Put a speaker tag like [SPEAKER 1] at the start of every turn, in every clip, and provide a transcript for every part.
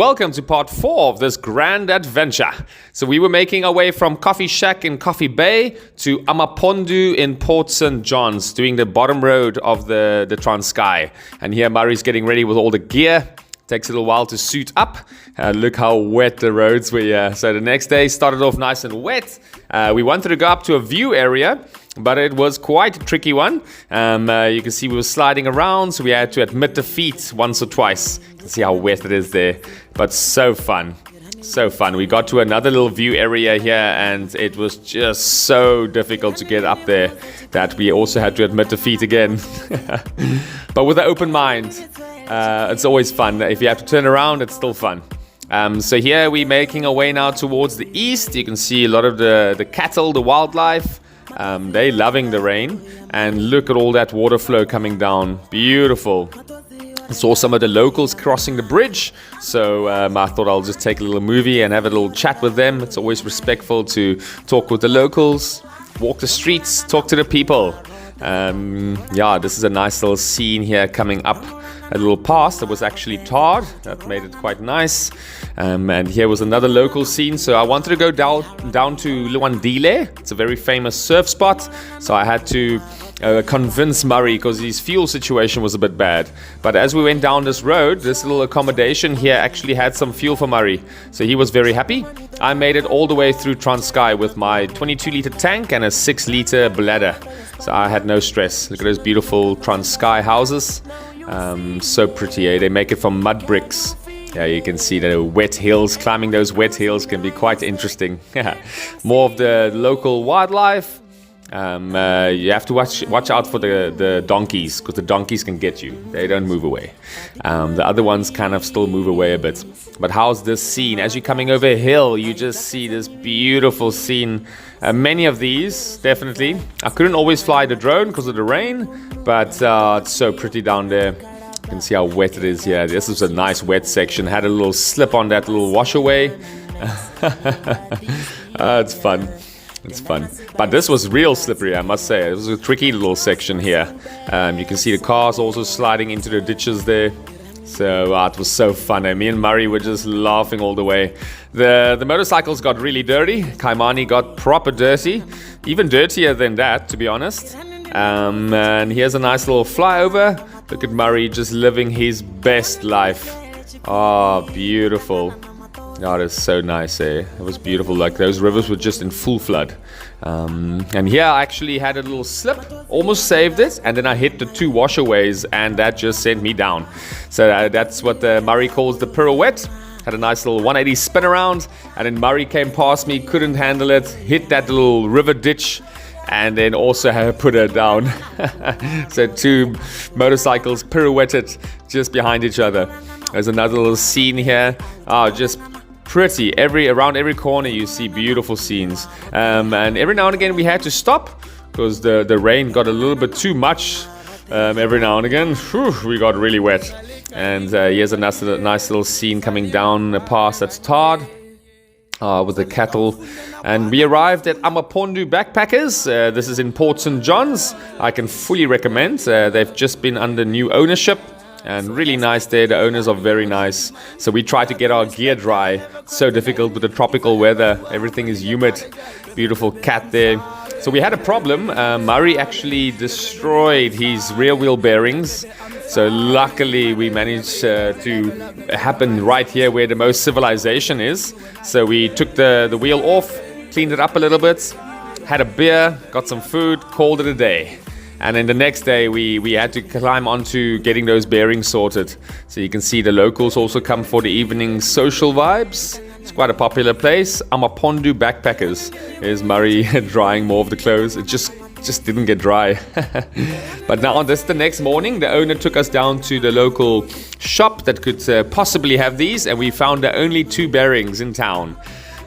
[SPEAKER 1] Welcome to part 4 of this grand adventure. So we were making our way from Coffee Shack in Coffee Bay to Amapondo in Port St. John's, doing the bottom road of the Transkei. And here Murray's getting ready with all the gear. Takes a little while to suit up. Look how wet the roads were here. So the next day started off nice and wet. We wanted to go up to a view area, but it was quite a tricky one. You can see we were sliding around, so we had to admit defeat once or twice. You can see how wet it is there, but so fun. So fun. We got to another little view area here, and it was just so difficult to get up there that we also had to admit defeat again. But with an open mind, it's always fun. If you have to turn around, it's still fun. So here we're making our way now towards the east. You can see a lot of the cattle, the wildlife. They're loving the rain. And look at all that water flow coming down. Beautiful. I saw some of the locals crossing the bridge. So I thought I'll just take a little movie and have a little chat with them. It's always respectful to talk with the locals, walk the streets, talk to the people. This is a nice little scene here coming up a little pass that was actually tarred. That made it quite nice. And here was another local scene. So I wanted to go down to Lwandile. It's a very famous surf spot. So I had to convince Murray because his fuel situation was a bit bad. But as we went down this road, this little accommodation here actually had some fuel for Murray. So he was very happy. I made it all the way through Transkei with my 22-litre tank and a 6-litre bladder. So I had no stress. Look at those beautiful Transkei houses. So pretty, eh? They make it from mud bricks. Yeah, you can see the wet hills. Climbing those wet hills can be quite interesting. More of the local wildlife. You have to watch out for the donkeys, because the donkeys can get you. They don't move away. The other ones kind of still move away a bit. But how's this scene? As you're coming over a hill, you just see this beautiful scene. Many of these, definitely. I couldn't always fly the drone because of the rain, but it's so pretty down there. You can see how wet it is here. This is a nice wet section. Had a little slip on that little washaway. It's fun. It's fun. But this was real slippery, I must say. It was a tricky little section here. You can see the cars also sliding into the ditches there. So it was so fun. Me and Murray were just laughing all the way. The motorcycles got really dirty. Kaimani got proper dirty. Even dirtier than that, to be honest. And here's a nice little flyover. Look at Murray just living his best life. Oh, beautiful. Oh, it is so nice, eh? It was beautiful. Like, those rivers were just in full flood. And here I actually had a little slip, almost saved it, and then I hit the 2 washaways, and that just sent me down. So that's what Murray calls the pirouette. Had a nice little 180 spin around, and then Murray came past me, couldn't handle it, hit that little river ditch, and then also had to put her down. So 2 motorcycles pirouetted just behind each other. There's another little scene here. Oh, just pretty. Around every corner you see beautiful scenes. And every now and again we had to stop because the rain got a little bit too much. Every now and again, we got really wet. And here's a nice little scene coming down a pass that's tarred. With the cattle. And we arrived at Amapondo Backpackers. This is in Port St. John's. I can fully recommend. They've just been under new ownership. And really nice there. The owners are very nice. So we try to get our gear dry. It's so difficult with the tropical weather. Everything is humid. Beautiful cat there. So we had a problem. Murray actually destroyed his rear wheel bearings. So luckily we managed to happen right here where the most civilization is. So we took the wheel off, cleaned it up a little bit, had a beer, got some food, called it a day. And then the next day we had to climb onto getting those bearings sorted. So you can see the locals also come for the evening social vibes. It's quite a popular place. Amapondo Backpackers. There's Murray drying more of the clothes. It just didn't get dry. But now this the next morning, the owner took us down to the local shop that could possibly have these, and we found the only 2 bearings in town.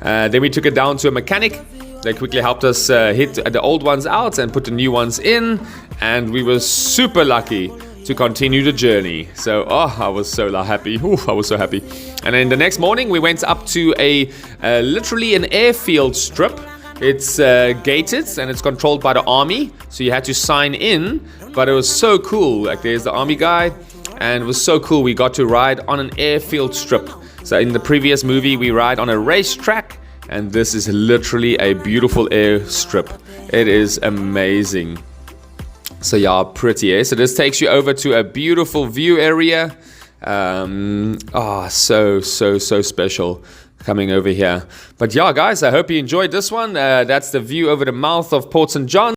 [SPEAKER 1] Then we took it down to a mechanic. They quickly helped us hit the old ones out and put the new ones in, and we were super lucky to continue the journey. So, I was so happy. I was so happy. And then the next morning, we went up to literally an airfield strip. It's gated and it's controlled by the army, so you had to sign in. But it was so cool. Like, there's the army guy, and it was so cool. We got to ride on an airfield strip. So in the previous movie, we ride on a racetrack, and this is literally a beautiful airstrip. It is amazing. So yeah, pretty, eh? So this takes you over to a beautiful view area. So special coming over here. But yeah, guys, I hope you enjoyed this one. That's the view over the mouth of Port St. John.